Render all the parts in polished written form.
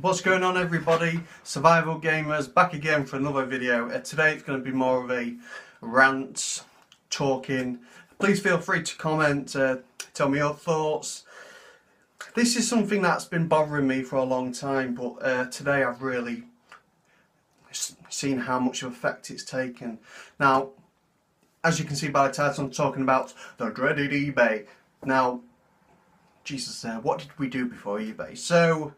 What's going on, everybody? Survival Gamers back again for another video. Today it's going to be more of a rant, talking. Please feel free to comment, tell me your thoughts. This is something that's been bothering me for a long time, but today I've really seen how much of effect it's taken. Now, as you can see by the title, I'm talking about the dreaded eBay. Now, Jesus, what did we do before eBay? So,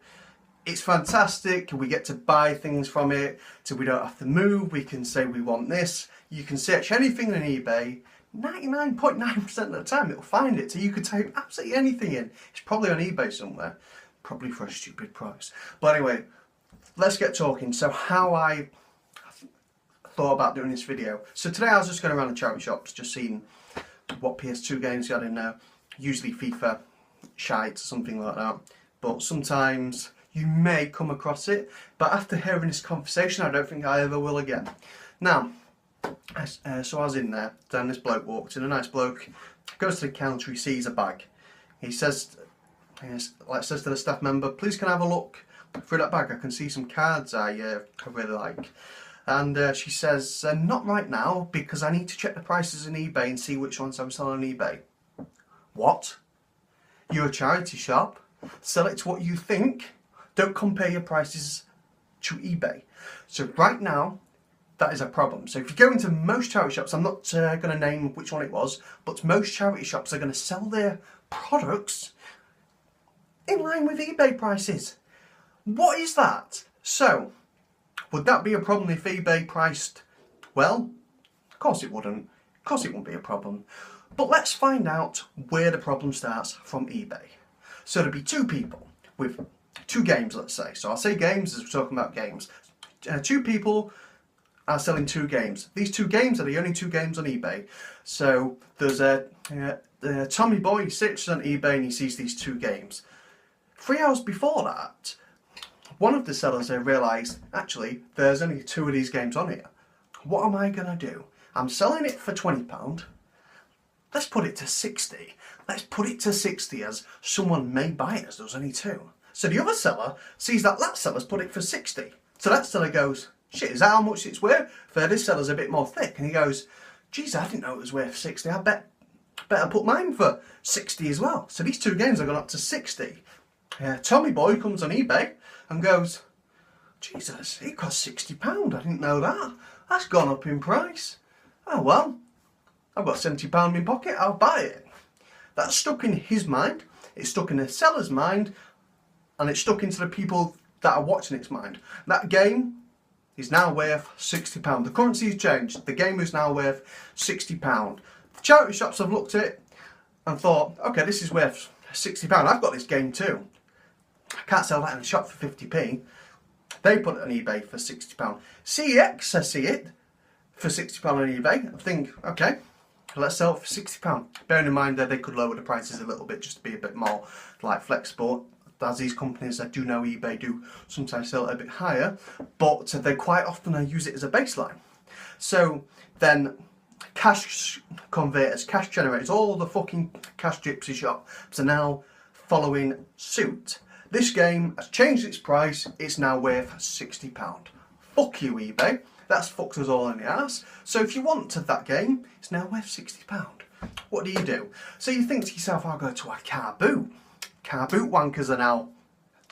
it's fantastic. We get to buy things from it, so we don't have to move. We can say we want this. You can search anything on eBay. 99.9% of the time it'll find it. So you could type absolutely anything in. It's probably on eBay somewhere. Probably for a stupid price. But anyway, let's get talking. So how I thought about doing this video. So today I was just going around the charity shops, just seeing what PS2 games you had in there. Usually FIFA, shite, something like that. But sometimes you may come across it, but after hearing this conversation, I don't think I ever will again. Now, so I was in there, then this bloke walked in, a nice bloke, goes to the counter, he sees a bag. He says to the staff member, please can I have a look through that bag? I can see some cards I really like. And she says, not right now, because I need to check the prices on eBay and see which ones I'm selling on eBay. What? You're a charity shop? Select what you think. Don't compare your prices to eBay. So right now, that is a problem. So if you go into most charity shops, I'm not going to name which one it was, but most charity shops are going to sell their products in line with eBay prices. What is that? So, would that be a problem if eBay priced well? Of course it wouldn't. Of course it wouldn't be a problem. But let's find out where the problem starts from eBay. So there'd be two people with two games, let's say. So I'll say games as we're talking about games. Two people are selling two games. These two games are the only two games on eBay. So there's a Tommy Boy, he searches on eBay and he sees these two games. 3 hours before that, one of the sellers realised, actually, there's only two of these games on here. What am I going to do? I'm selling it for £20. Let's put it to 60. Let's put it to 60 as someone may buy it as there's only two. So the other seller sees that seller's put it for 60. So that seller goes, shit, is that how much it's worth? For this seller's a bit more thick. And he goes, geez, I didn't know it was worth 60. I better put mine for 60 as well. So these two games have gone up to 60. Tommy Boy comes on eBay and goes, Jesus, it cost £60. I didn't know that. That's gone up in price. Oh well, I've got £70 in my pocket, I'll buy it. That's stuck in his mind, it's stuck in the seller's mind, and it's stuck into the people that are watching its mind. That game is now worth £60. The currency has changed. The game is now worth £60. The charity shops have looked at it and thought, okay, this is worth £60. I've got this game too. I can't sell that in the shop for 50p. They put it on eBay for £60. CEX, I see it for £60 on eBay. I think, okay, let's sell it for £60. Bearing in mind that they could lower the prices a little bit just to be a bit more like flexible. As these companies that do know eBay do sometimes sell it a bit higher, but they quite often use it as a baseline. So then cash converters, cash generators, all the fucking cash gypsy shops are now following suit. This game has changed its price, it's now worth £60. Fuck you eBay, that's fucked us all in the ass. So if you wanted that game, it's now worth £60. What do? So you think to yourself, I'll go to a car boot. Car boot wankers are now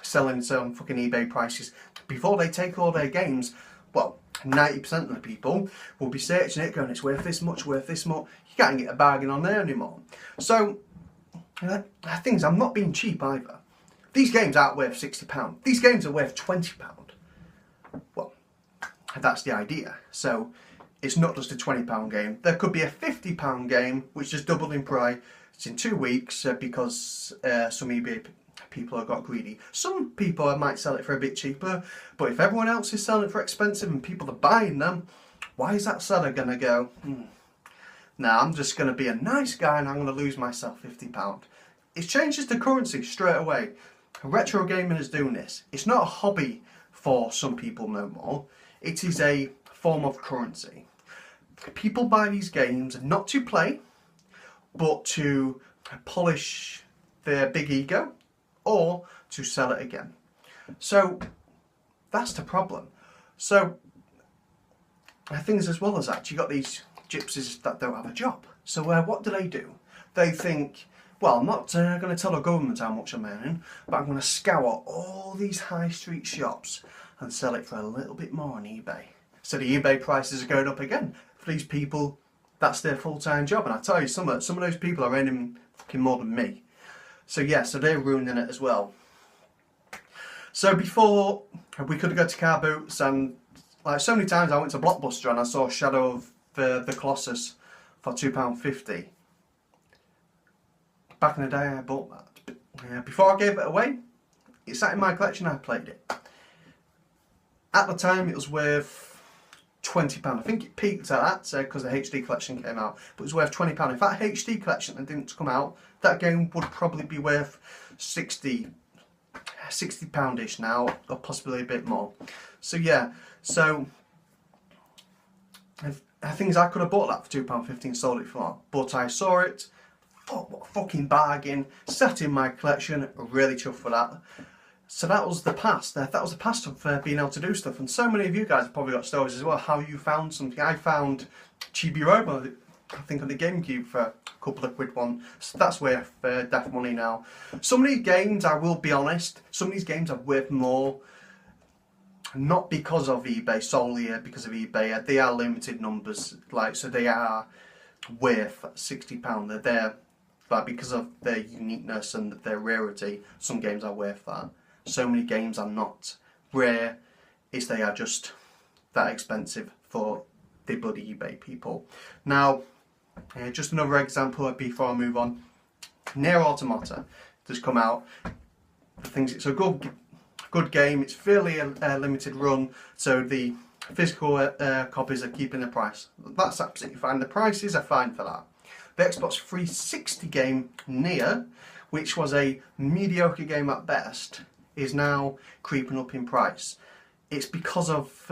selling some fucking eBay prices. Before they take all their games, well, 90% of the people will be searching it, going, it's worth this much, worth this much. You can't get a bargain on there anymore. So, things, I'm not being cheap either. These games aren't worth £60. These games are worth £20. Well, that's the idea. So, it's not just a £20 game. There could be a £50 game, which is doubled in price. It's in 2 weeks because some eBay people have got greedy. Some people might sell it for a bit cheaper, but if everyone else is selling it for expensive and people are buying them, why is that seller going to go, nah, I'm just going to be a nice guy and I'm going to lose myself £50. It changes the currency straight away. Retro gaming is doing this. It's not a hobby for some people no more. It is a form of currency. People buy these games not to play, but to polish their big ego or to sell it again. So That's the problem. So things as well as that, you got these gypsies that don't have a job. So what do? They think, well, I'm not going to tell the government how much I'm earning, but I'm going to scour all these high street shops and sell it for a little bit more on eBay. So the eBay prices are going up again. For these people, that's their full-time job. And I tell you, some of those people are earning fucking more than me. So yeah, so they're ruining it as well. So before, we could go to Car Boots, and like so many times I went to Blockbuster and I saw Shadow of the Colossus for £2.50. Back in the day I bought that. But, before I gave it away, it sat in my collection, I played it. At the time it was worth £20. I think it peaked at that because the HD collection came out, but it was worth £20. If that HD collection didn't come out, that game would probably be worth £60 ish now, or possibly a bit more. So yeah, so I think I could have bought that for £2.50 and sold it for more, but I saw it, thought what a fucking bargain, sat in my collection, really chuffed for that. So that was the past. That was the past of being able to do stuff. And so many of you guys have probably got stories as well, how you found something. I found Chibi Robo, I think on the GameCube for a couple of quid one. So that's worth daft money now. Some of these games, I will be honest, some of these games are worth more. Not because of eBay, solely because of eBay. They are limited numbers, so they are worth £60. They're there, but because of their uniqueness and their rarity, some games are worth that. So many games are not rare, they are just that expensive for the bloody eBay people. Now, just another example before I move on. Nier Automata has come out. I think it's a good game. It's fairly a limited run, so the physical copies are keeping the price. That's absolutely fine. The prices are fine for that. The Xbox 360 game Nier, which was a mediocre game at best, is now creeping up in price. It's because of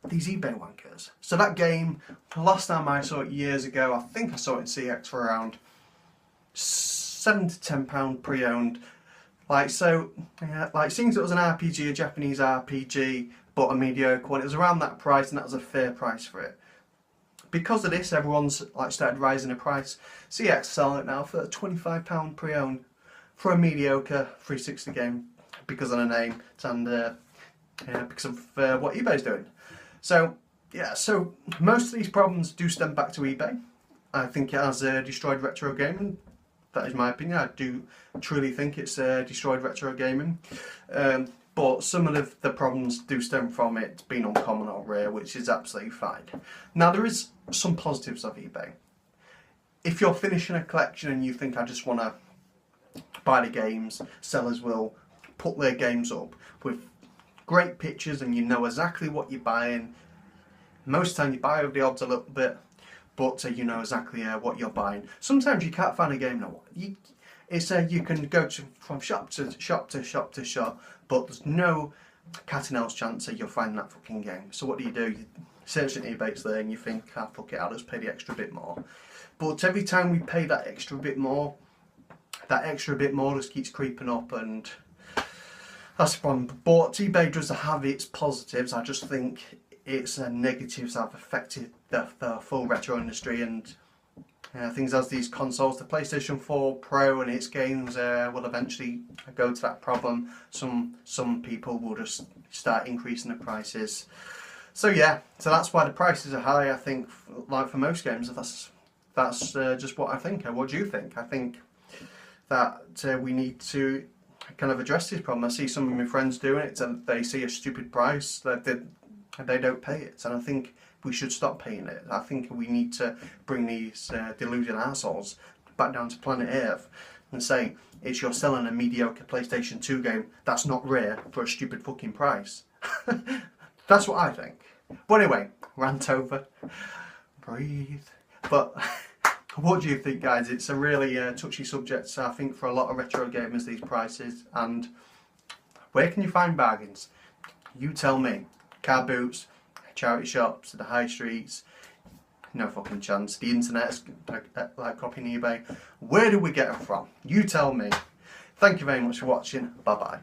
these eBay wankers. So that game, the last time I saw it years ago, I think I saw it in CX for around £7 to £10 pre-owned. Seems it was an RPG, a Japanese RPG, but a mediocre one. It was around that price, and that was a fair price for it. Because of this, everyone's started rising the price. CX selling it now for £25 pre-owned for a mediocre 360 game, because of the name and because of what eBay's doing. So yeah, so most of these problems do stem back to eBay. I think it has destroyed retro gaming. That is my opinion. I do truly think it's destroyed retro gaming. But some of the problems do stem from it being uncommon or rare, which is absolutely fine. Now, there is some positives of eBay. If you're finishing a collection and you think, I just want to buy the games, sellers will put their games up with great pictures and you know exactly what you're buying. Most of the time you buy over the odds a little bit, but you know exactly what you're buying. Sometimes you can't find a game now. You can go from shop to shop, but there's no cat and mouse chance that you'll find that fucking game. So what do? You search it in eBay there and you think, fuck it, I'll just pay the extra bit more. But every time we pay that extra bit more just keeps creeping up, and that's the problem. But eBay does have its positives. I just think its negatives have affected the full retro industry, and things as these consoles, the PlayStation 4 Pro and its games will eventually go to that problem. Some people will just start increasing the prices. So yeah, so that's why the prices are high. I think, like for most games, that's just what I think. What do you think? I think that we need to kind of address this problem. I see some of my friends doing it, and they see a stupid price that they don't pay it, and I think we should stop paying it. I think we need to bring these deluded assholes back down to planet Earth and say, you're selling a mediocre PlayStation 2 game that's not rare for a stupid fucking price. That's what I think. But anyway, rant over. Breathe. But what do you think, guys? It's a really touchy subject, I think, for a lot of retro gamers, these prices. And where can you find bargains? You tell me. Car boots, charity shops, the high streets, no fucking chance. The internet's like copying eBay. Where do we get them from? You tell me. Thank you very much for watching. Bye bye.